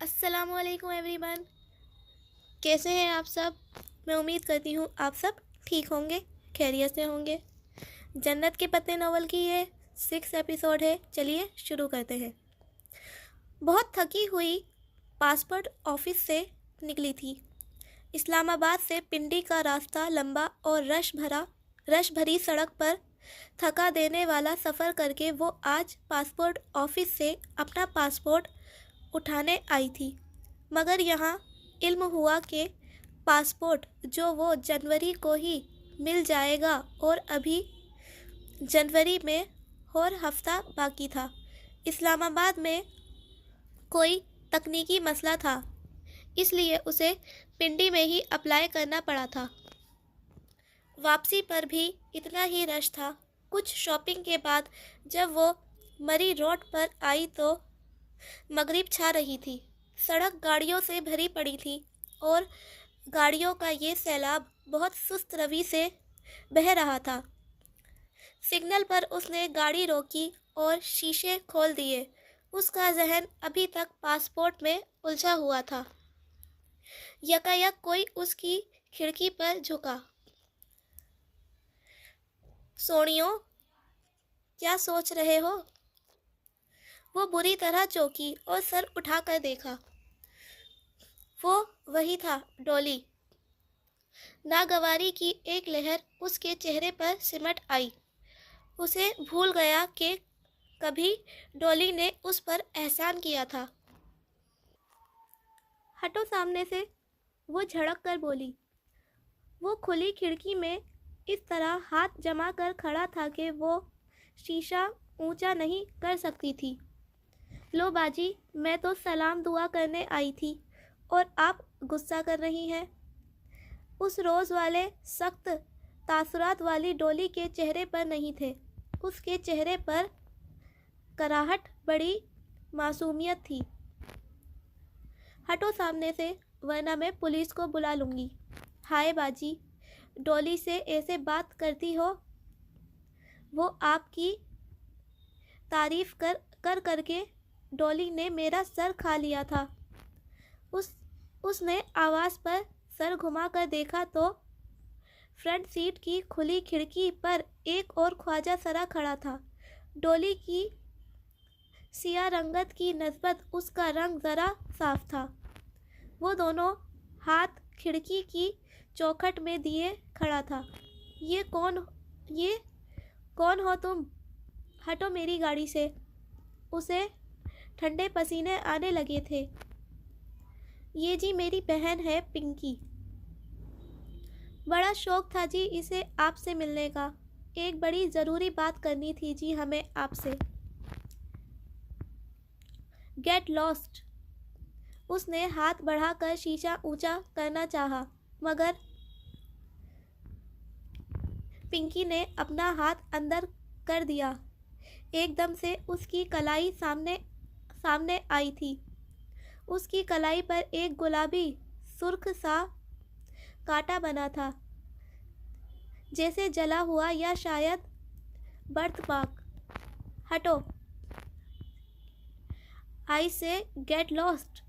السلام علیکم every one, کیسے ہیں آپ سب؟ میں امید کرتی ہوں آپ سب ٹھیک ہوں گے، خیریت سے ہوں گے۔ جنت کے پتے ناول کی یہ 6 ایپیسوڈ ہے، چلیے شروع کرتے ہیں۔ بہت تھکی ہوئی پاسپورٹ آفس سے نکلی تھی۔ اسلام آباد سے پنڈی کا راستہ لمبا اور رش بھری سڑک پر تھکا دینے والا سفر کر کے وہ آج پاسپورٹ آفس سے اپنا پاسپورٹ اٹھانے آئی تھی، مگر یہاں علم ہوا کہ پاسپورٹ جو وہ جنوری کو ہی مل جائے گا اور ابھی جنوری میں اور ہفتہ باقی تھا۔ اسلام آباد میں کوئی تکنیکی مسئلہ تھا، اس لیے اسے پنڈی میں ہی اپلائی کرنا پڑا تھا۔ واپسی پر بھی اتنا ہی رش تھا۔ کچھ شاپنگ کے بعد جب وہ مری روڈ پر آئی تو مغرب چھا رہی تھی۔ سڑک گاڑیوں سے بھری پڑی تھی اور گاڑیوں کا یہ سیلاب بہت سست روی سے بہہ رہا تھا۔ سگنل پر اس نے گاڑی روکی اور شیشے کھول دیے۔ اس کا ذہن ابھی تک پاسپورٹ میں الجھا ہوا تھا۔ یکایک کوئی اس کی کھڑکی پر جھکا۔ سونیو، کیا سوچ رہے ہو؟ وہ بری طرح چونکی اور سر اٹھا کر دیکھا۔ وہ وہی تھا، ڈولی۔ ناگواری کی ایک لہر اس کے چہرے پر سمٹ آئی۔ اسے بھول گیا کہ کبھی ڈولی نے اس پر احسان کیا تھا۔ ہٹو سامنے سے، وہ جھڑک کر بولی۔ وہ کھلی کھڑکی میں اس طرح ہاتھ جما کر کھڑا تھا کہ وہ شیشہ اونچا نہیں کر سکتی تھی۔ لو باجی، میں تو سلام دعا کرنے آئی تھی اور آپ غصہ کر رہی ہیں۔ اس روز والے سخت تاثرات والی ڈولی کے چہرے پر نہیں تھے۔ اس کے چہرے پر کراہٹ، بڑی معصومیت تھی۔ ہٹو سامنے سے، ورنہ میں پولیس کو بلا لوں گی۔ ہائے باجی، ڈولی سے ایسے بات کرتی ہو؟ وہ آپ کی تعریف کر کے ڈولی نے میرا سر کھا لیا تھا۔ اس نے آواز پر سر گھما کر دیکھا تو فرنٹ سیٹ کی کھلی کھڑکی پر ایک اور خواجہ سرا کھڑا تھا۔ ڈولی کی سیاہ رنگت کی نسبت اس کا رنگ ذرا صاف تھا۔ وہ دونوں ہاتھ کھڑکی کی چوکھٹ میں دیے کھڑا تھا۔ یہ کون ہو تم؟ ہٹو میری گاڑی سے۔ اسے ٹھنڈے پسینے آنے لگے تھے۔ یہ جی میری بہن ہے پنکی۔ بڑا شوق تھا جی اسے آپ سے ملنے کا۔ ایک بڑی ضروری بات کرنی تھی جی ہمیں آپ سے۔ Get last. اس نے ہاتھ بڑھا کر شیشہ اونچا کرنا چاہا، مگر پنکی نے اپنا ہاتھ اندر کر دیا۔ ایک دم سے اس کی کلائی سامنے آئی تھی۔ اس کی کلائی پر ایک گلابی سرخ سا کانٹا بنا تھا، جیسے جلا ہوا یا شاید برت مارک۔ ہٹو، آئی سے گیٹ لاسٹ۔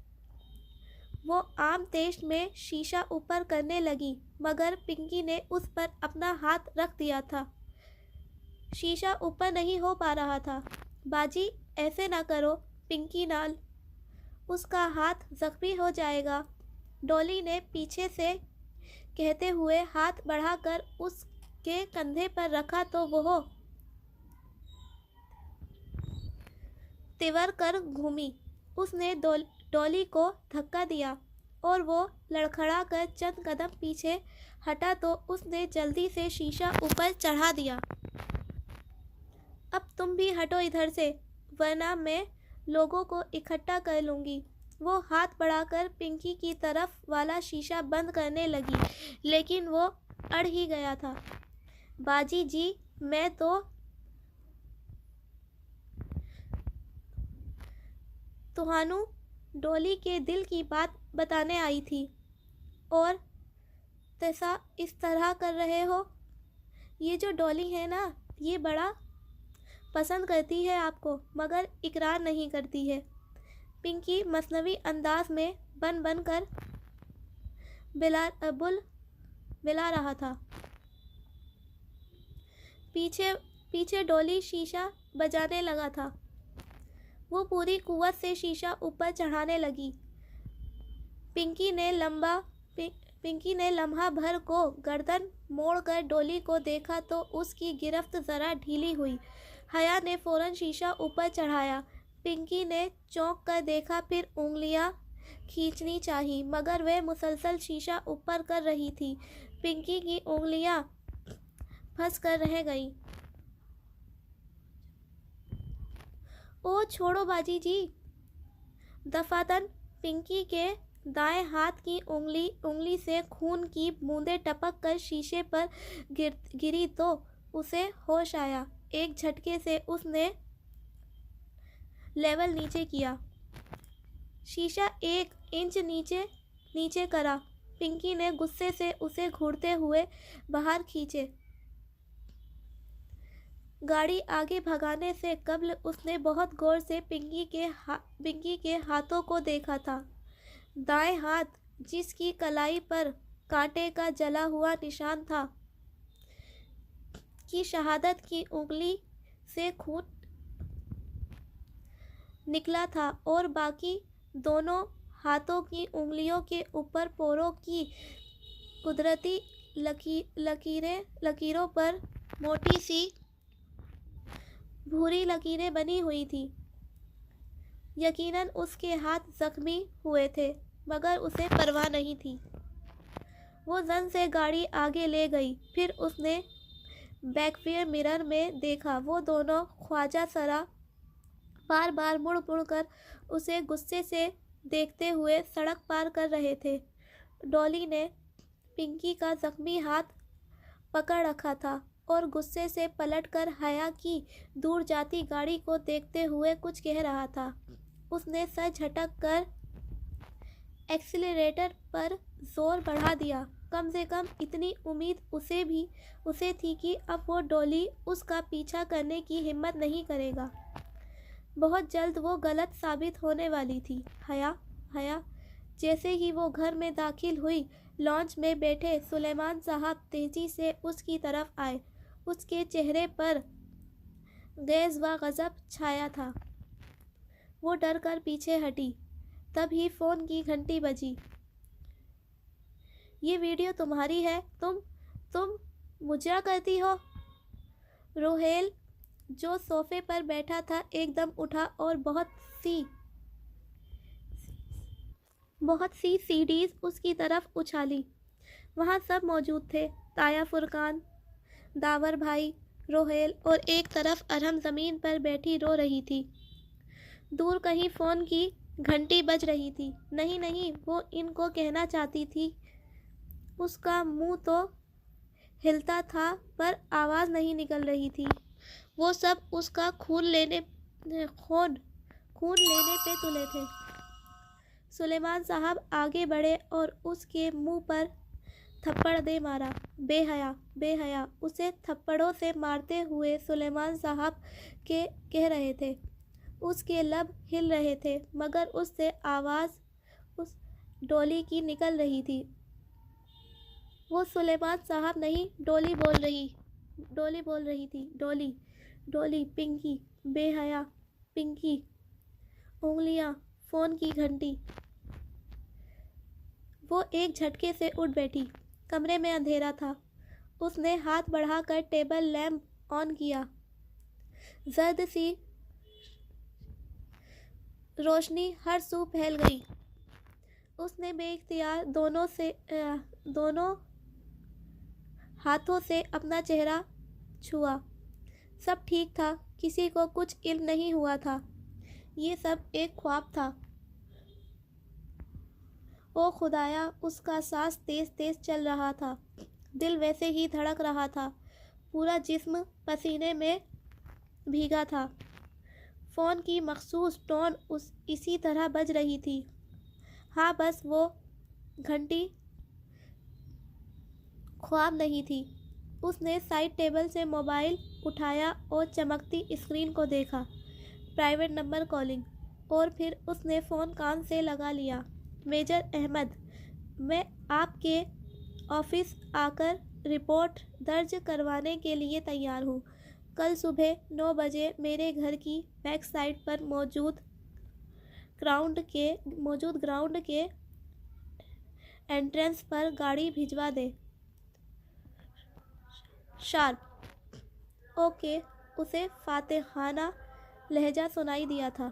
وہ عام تیش میں شیشہ اوپر کرنے لگی، مگر پنکی نے اس پر اپنا ہاتھ رکھ دیا تھا۔ شیشہ اوپر نہیں ہو پا رہا تھا۔ باجی ایسے نہ کرو پنکی نال، اس کا ہاتھ زخمی ہو جائے گا، ڈولی نے پیچھے سے کہتے ہوئے ہاتھ بڑھا کر اس کے کندھے پر رکھا تو وہ تیور کر گھومی۔ اس نے ڈولی کو دھکا دیا اور وہ لڑکھڑا کر چند قدم پیچھے ہٹا تو اس نے جلدی سے شیشہ اوپر چڑھا دیا۔ اب تم بھی ہٹو ادھر سے، ورنہ میں لوگوں کو اکٹھا کر لوں گی۔ وہ ہاتھ بڑھا کر پنکی کی طرف والا شیشہ بند کرنے لگی، لیکن وہ اڑ ہی گیا تھا۔ باجی جی، میں تو تہانوں ڈولی کے دل کی بات بتانے آئی تھی، اور تسا اس طرح کر رہے ہو؟ یہ جو ڈولی ہے نا، یہ بڑا پسند کرتی ہے آپ کو، مگر اقرار نہیں کرتی ہے۔ پنکی مصنوعی انداز میں بن بن کر بلا رہا تھا۔ پیچھے ڈولی شیشہ بجانے لگا تھا۔ وہ پوری قوت سے شیشہ اوپر چڑھانے لگی۔ پنکی نے لمحہ بھر کو گردن موڑ کر ڈولی کو دیکھا تو اس کی گرفت ذرا ڈھیلی ہوئی۔ حیا نے فوراً شیشہ اوپر چڑھایا۔ پنکی نے چونک کر دیکھا، پھر انگلیاں کھینچنی چاہی مگر وہ مسلسل شیشہ اوپر کر رہی تھی۔ پنکی کی انگلیاں پھنس کر رہ گئیں۔ او چھوڑو باجی جی! دفعتاً پنکی کے دائیں ہاتھ کی انگلی سے خون کی بوندیں ٹپک کر شیشے پر گری تو اسے ہوش آیا۔ ایک جھٹکے سے اس نے لیول نیچے کیا۔ شیشہ 1 انچ نیچے کرا۔ پنکی نے غصے سے اسے گھورتے ہوئے باہر کھینچے۔ گاڑی آگے بھگانے سے قبل اس نے بہت غور سے پنکی کے ہاتھوں کو دیکھا تھا۔ دائیں ہاتھ، جس کی کلائی پر کانٹے کا جلا ہوا نشان تھا، کی شہادت کی انگلی سے خون نکلا تھا اور باقی دونوں ہاتھوں کی انگلیوں کے اوپر پوروں کی قدرتی لکیروں پر موٹی سی بھوری لکیریں بنی ہوئی تھیں۔ یقیناً اس کے ہاتھ زخمی ہوئے تھے مگر اسے پرواہ نہیں تھی۔ وہ زن سے گاڑی آگے لے گئی۔ پھر اس نے بیک ویئر مرر میں دیکھا، وہ دونوں خواجہ سرا بار بار مڑ کر اسے غصے سے دیکھتے ہوئے سڑک پار کر رہے تھے۔ ڈولی نے پنکی کا زخمی ہاتھ پکڑ رکھا تھا اور غصے سے پلٹ کر حیا کی دور جاتی گاڑی کو دیکھتے ہوئے کچھ کہہ رہا تھا۔ اس نے سر جھٹک کر ایکسیلریٹر پر زور بڑھا دیا۔ کم سے کم اتنی امید اسے تھی کہ اب وہ ڈولی اس کا پیچھا کرنے کی ہمت نہیں کرے گا۔ بہت جلد وہ غلط ثابت ہونے والی تھی۔ حیا جیسے ہی وہ گھر میں داخل ہوئی، لانچ میں بیٹھے سلیمان صاحب تیزی سے اس کی طرف آئے۔ اس کے چہرے پر غیظ و غضب چھایا تھا۔ وہ ڈر کر پیچھے ہٹی۔ تب ہی فون کی گھنٹی بجی۔ یہ ویڈیو تمہاری ہے؟ تم مجرا کرتی ہو؟ روہیل جو صوفے پر بیٹھا تھا ایک دم اٹھا اور بہت سی سیڈیز اس کی طرف اچھالی۔ وہاں سب موجود تھے، تایا فرقان، داور بھائی، روہیل اور ایک طرف ارحم زمین پر بیٹھی رو رہی تھی۔ دور کہیں فون کی گھنٹی بج رہی تھی۔ نہیں، وہ ان کو کہنا چاہتی تھی۔ اس کا منہ تو ہلتا تھا پر آواز نہیں نکل رہی تھی۔ وہ سب اس کا خون لینے پہ تلے تھے۔ سلیمان صاحب آگے بڑھے اور اس کے منہ پر تھپڑ دے مارا۔ بے حیا! اسے تھپڑوں سے مارتے ہوئے سلیمان صاحب کہہ رہے تھے۔ اس کے لب ہل رہے تھے مگر اس سے آواز اس ڈولی کی نکل رہی تھی۔ وہ سلیمان صاحب نہیں، ڈولی بول رہی تھی۔ ڈولی، پنکی، بے حیا، پنکی، انگلیاں، فون کی گھنٹی۔ وہ ایک جھٹکے سے اٹھ بیٹھی۔ کمرے میں اندھیرا تھا۔ اس نے ہاتھ بڑھا کر ٹیبل لیمپ آن کیا۔ زرد سی روشنی ہر سو پھیل گئی۔ اس نے بے اختیار دونوں ہاتھوں سے اپنا چہرہ چھوا۔ سب ٹھیک تھا، کسی کو کچھ علم نہیں ہوا تھا۔ یہ سب ایک خواب تھا۔ او خدایا! اس کا سانس تیز چل رہا تھا، دل ویسے ہی دھڑک رہا تھا، پورا جسم پسینے میں بھیگا تھا۔ فون کی مخصوص ٹون اسی طرح بج رہی تھی۔ ہاں، بس وہ گھنٹی خواب نہیں تھی۔ اس نے سائڈ ٹیبل سے موبائل اٹھایا اور چمکتی اسکرین کو دیکھا۔ Private number calling. اور پھر اس نے فون کان سے لگا لیا۔ میجر احمد، میں آپ کے آفس آ کر رپورٹ درج کروانے کے لیے تیار ہوں۔ کل صبح 9 بجے میرے گھر کی بیک سائڈ پر موجود گراؤنڈ کے انٹرنس پر گاڑی بھجوا دیں۔ شارپ۔ اوکے، اسے فاتحانہ لہجہ سنائی دیا تھا۔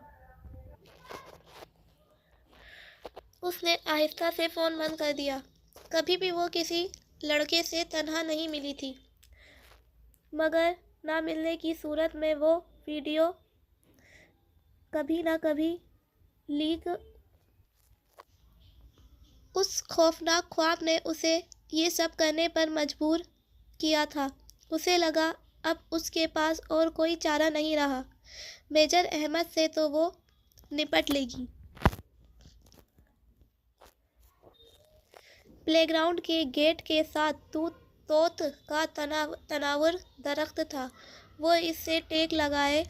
اس نے آہستہ سے فون بند کر دیا۔ کبھی بھی وہ کسی لڑکے سے تنہا نہیں ملی تھی، مگر نہ ملنے کی صورت میں وہ ویڈیو کبھی نہ کبھی لیک۔ اس خوفناک خواب نے اسے یہ سب کرنے پر مجبور کیا تھا۔ اسے لگا اب اس کے پاس اور کوئی چارہ نہیں رہا۔ میجر احمد سے تو وہ نپٹ لے گی۔ پلے گراؤنڈ کے گیٹ کے ساتھ توت کا تناور درخت تھا۔ وہ اس سے ٹیک لگائے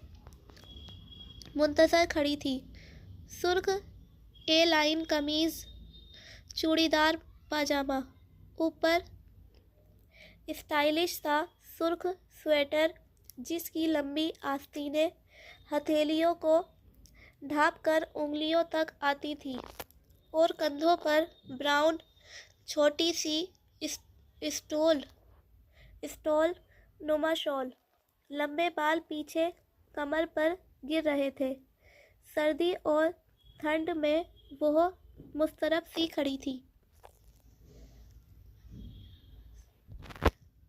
منتظر کھڑی تھی۔ سرخ اے لائن قمیض، چوڑی دار پاجامہ، اوپر اسٹائلش سا سرخ سویٹر جس کی لمبی آستینیں ہتھیلیوں کو ڈھانپ کر انگلیوں تک آتی تھیں، اور کندھوں پر براؤن چھوٹی سی اسٹول نما شال۔ لمبے بال پیچھے کمر پر گر رہے تھے۔ سردی اور ٹھنڈ میں وہ مضطرب سی کھڑی تھی۔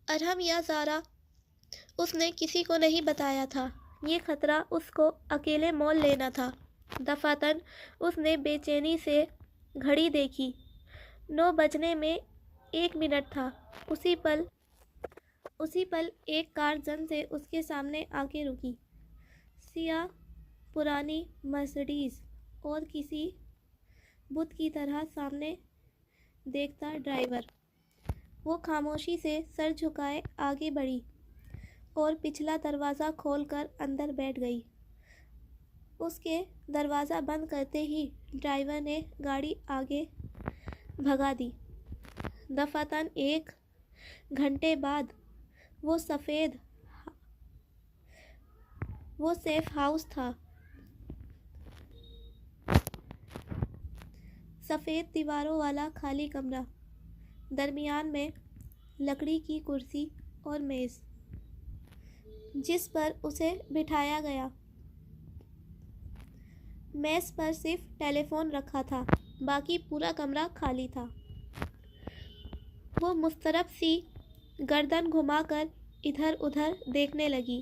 ارحم یا زارا، اس نے کسی کو نہیں بتایا تھا۔ یہ خطرہ اس کو اکیلے مول لینا تھا۔ دفعتاً اس نے بے چینی سے گھڑی دیکھی۔ 9 بجنے میں 1 منٹ تھا۔ اسی پل ایک کار زن سے اس کے سامنے آ کے رکی۔ سیاہ پرانی مرسڈیز، اور کسی بت کی طرح سامنے دیکھتا ڈرائیور۔ وہ خاموشی سے سر جھکائے آگے بڑھی اور پچھلا دروازہ کھول کر اندر بیٹھ گئی۔ اس کے دروازہ بند کرتے ہی ڈرائیور نے گاڑی آگے بھگا دی۔ دفعتاً 1 گھنٹے بعد وہ سیف ہاؤس تھا۔ سفید دیواروں والا خالی کمرہ، درمیان میں لکڑی کی کرسی اور میز جس پر اسے بٹھایا گیا۔ میز پر صرف ٹیلی فون رکھا تھا، باقی پورا کمرہ خالی تھا۔ وہ مضطرب سی گردن گھما کر ادھر ادھر دیکھنے لگی۔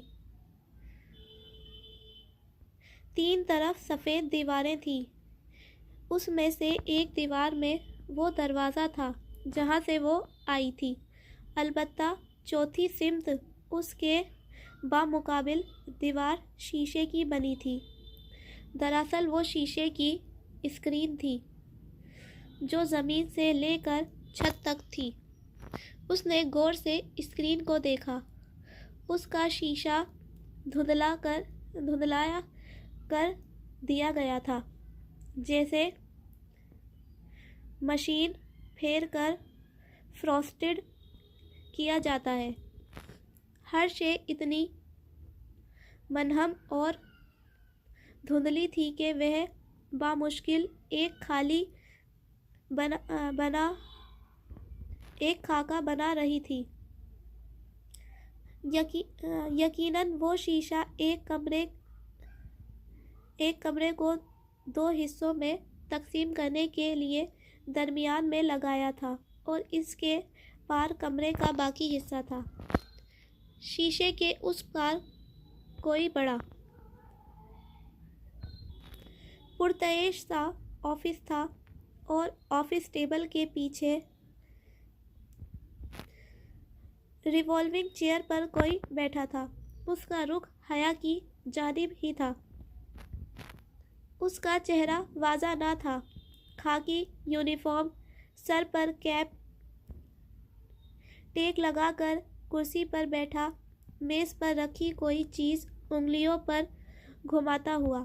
3 طرف سفید دیواریں تھیں۔ اس میں سے ایک دیوار میں وہ دروازہ تھا جہاں سے وہ آئی تھی، البتہ چوتھی سمت اس کے بامقابل دیوار شیشے کی بنی تھی۔ دراصل وہ شیشے کی اسکرین تھی جو زمین سے لے کر چھت تک تھی۔ اس نے غور سے اسکرین کو دیکھا۔ اس کا شیشہ دھندلایا کر دیا گیا تھا، جیسے مشین پھیر کر فروسٹڈ کیا جاتا ہے۔ ہر شے اتنی منہم اور دھندلی تھی کہ وہ بامشکل ایک خاکہ بنا رہی تھی۔ یقیناً وہ شیشہ ایک کمرے کو 2 حصوں میں تقسیم کرنے کے لیے درمیان میں لگایا تھا، اور اس کے پار کمرے کا باقی حصہ تھا۔ شیشے کے اس پار کوئی بڑا پرتعیش سا آفس تھا، اور آفس ٹیبل کے پیچھے ریوالونگ چیئر پر کوئی بیٹھا تھا۔ اس کا رخ حیا کی جانب ہی تھا۔ اس کا چہرہ واضح نہ تھا۔ خاکی یونیفارم، سر پر کیپ، ٹیک لگا کر کرسی پر بیٹھا، میز پر رکھی کوئی چیز انگلیوں پر گھماتا ہوا۔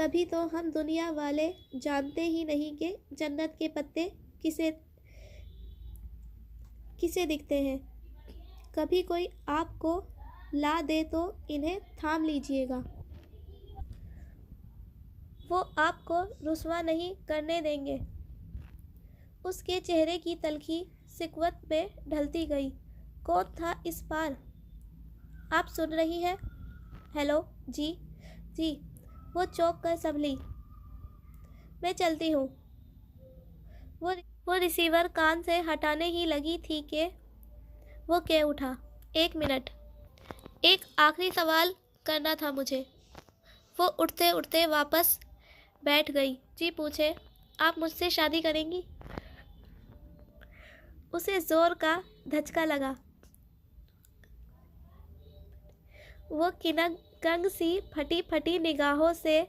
تبھی تو ہم دنیا والے جانتے ہی نہیں کہ جنت کے پتے کسے کسے دکھتے ہیں۔ کبھی کوئی آپ کو لا دے تو انہیں تھام لیجئے گا، وہ آپ کو رسوا نہیں کرنے دیں گے۔ اس کے چہرے کی تلخی سکوت میں ڈھلتی گئی۔ کون تھا اس پار؟ آپ سن رہی ہیں؟ ہیلو، جی جی، وہ چونک کر سنبھلی۔ میں چلتی ہوں۔ وہ ریسیور کان سے ہٹانے ہی لگی تھی کہ وہ کہہ اٹھا، ایک منٹ، ایک آخری سوال کرنا تھا مجھے۔ وہ اٹھتے اٹھتے واپس بیٹھ گئی۔ جی پوچھیں، آپ مجھ سے شادی کریں گی؟ اسے زور کا دھچکا لگا۔ وہ کنگ سی پھٹی پھٹی نگاہوں سے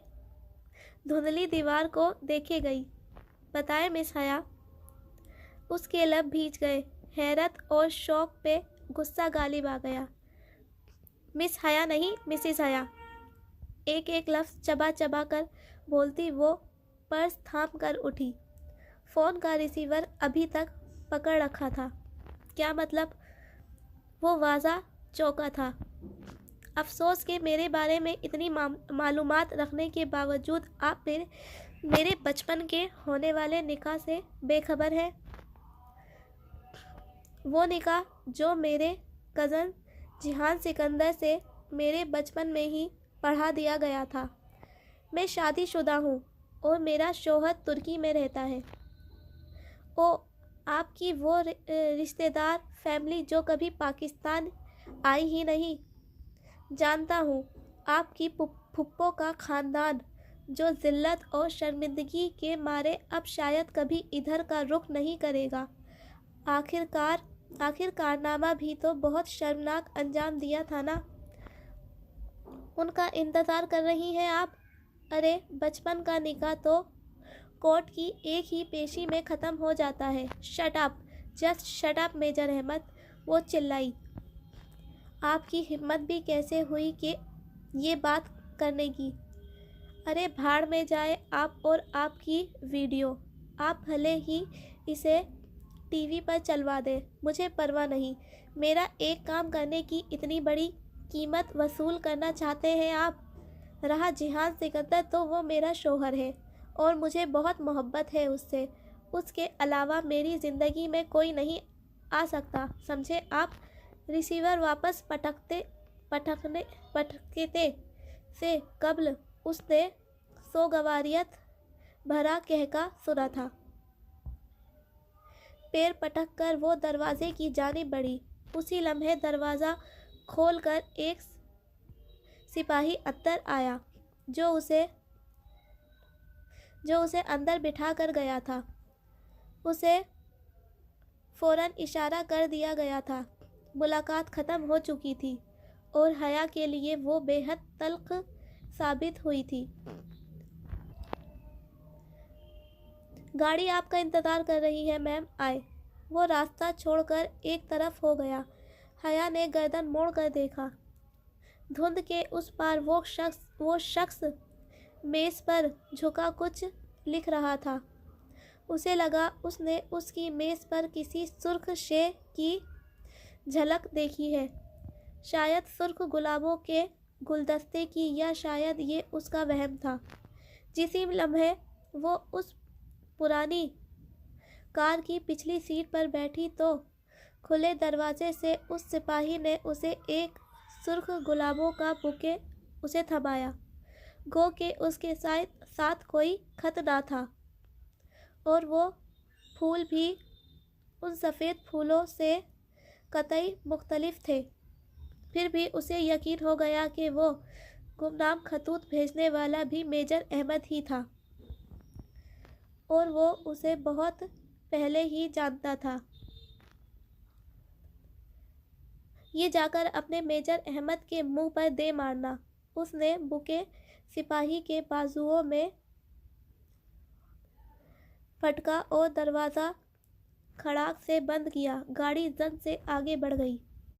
دھندلی دیوار کو دیکھے گئی۔ بتائیں مس حیا۔ اس کے لب بھیج گئے۔ حیرت اور شوق پہ غصہ غالب آ گیا۔ مس حیا نہیں، مسز حیا۔ ایک ایک لفظ چبا چبا کر بولتی وہ پرس تھام کر اٹھی۔ فون کا ریسیور ابھی تک پکڑ رکھا تھا۔ کیا مطلب؟ وہ واضح چونکا تھا۔ افسوس کہ میرے بارے میں اتنی معلومات رکھنے کے باوجود آپ میرے بچپن کے ہونے والے نکاح سے بے خبر ہیں۔ وہ نکاح جو میرے کزن جہان سکندر سے میرے بچپن میں ہی پڑھا دیا گیا تھا۔ میں شادی شدہ ہوں اور میرا شوہر ترکی میں رہتا ہے۔ او، آپ کی وہ رشتہ دار فیملی جو کبھی پاکستان آئی ہی نہیں۔ جانتا ہوں، آپ کی پھپھو کا خاندان جو ذلت اور شرمندگی کے مارے اب شاید کبھی ادھر کا رخ نہیں کرے گا۔ آخر کارنامہ بھی تو بہت شرمناک انجام دیا تھا نا۔ ان کا انتظار کر رہی ہیں آپ؟ ارے بچپن کا نکاح تو کورٹ کی ایک ہی پیشی میں ختم ہو جاتا ہے۔ Shut up, just shut up major Ahmed, وہ چلائی۔ آپ کی ہمت بھی کیسے ہوئی کہ یہ بات کرنے کی؟ ارے بھاڑ میں جائے آپ اور آپ کی ویڈیو۔ آپ بھلے ہی اسے ٹی وی پر چلوا دیں، مجھے پرواہ نہیں۔ میرا ایک کام کرنے کی اتنی بڑی قیمت وصول کرنا چاہتے ہیں آپ؟ رہا جہان سکندر تو وہ میرا شوہر ہے اور مجھے بہت محبت ہے اس سے۔ اس کے علاوہ میری زندگی میں کوئی نہیں آ سکتا، سمجھے آپ؟ ریسیور واپس پٹکتے سے قبل اس نے سوگواریت بھرا قہقہہ سنا تھا۔ پیر پٹک کر وہ دروازے کی جانب بڑھی۔ اسی لمحے دروازہ کھول کر ایک سپاہی اندر آیا جو اسے اندر بٹھا کر گیا تھا۔ اسے فوراً اشارہ کر دیا گیا تھا۔ ملاقات ختم ہو چکی تھی اور حیا کے لیے وہ بے حد تلخ ثابت ہوئی تھی۔ گاڑی آپ کا انتظار کر رہی ہے میم، آئے۔ وہ راستہ چھوڑ کر ایک طرف ہو گیا۔ حیا نے گردن موڑ کر دیکھا۔ دھند کے اس پار وہ شخص میز پر جھکا کچھ لکھ رہا تھا۔ اسے لگا اس نے اس کی میز پر کسی سرخ شے کی جھلک دیکھی ہے، شاید سرخ گلابوں کے گلدستے کی، یا شاید یہ اس کا وہم تھا۔ جسی لمحے وہ اس پرانی کار کی پچھلی سیٹ پر بیٹھی تو کھلے دروازے سے اس سپاہی نے اسے ایک سرخ گلابوں کا بوکے اسے تھمایا، گو کہ اس کے ساتھ کوئی خط نہ تھا اور وہ پھول بھی ان سفید پھولوں سے قطعی مختلف تھے۔ پھر بھی اسے یقین ہو گیا کہ وہ گمنام خطوط بھیجنے والا بھی میجر احمد ہی تھا اور وہ اسے بہت پہلے ہی جانتا تھا۔ یہ جا کر اپنے میجر احمد کے منہ پر دے مارنا۔ اس نے بوکے سپاہی کے بازوؤں میں پٹکا اور دروازہ کھڑاک سے بند کیا۔ گاڑی زن سے آگے بڑھ گئی۔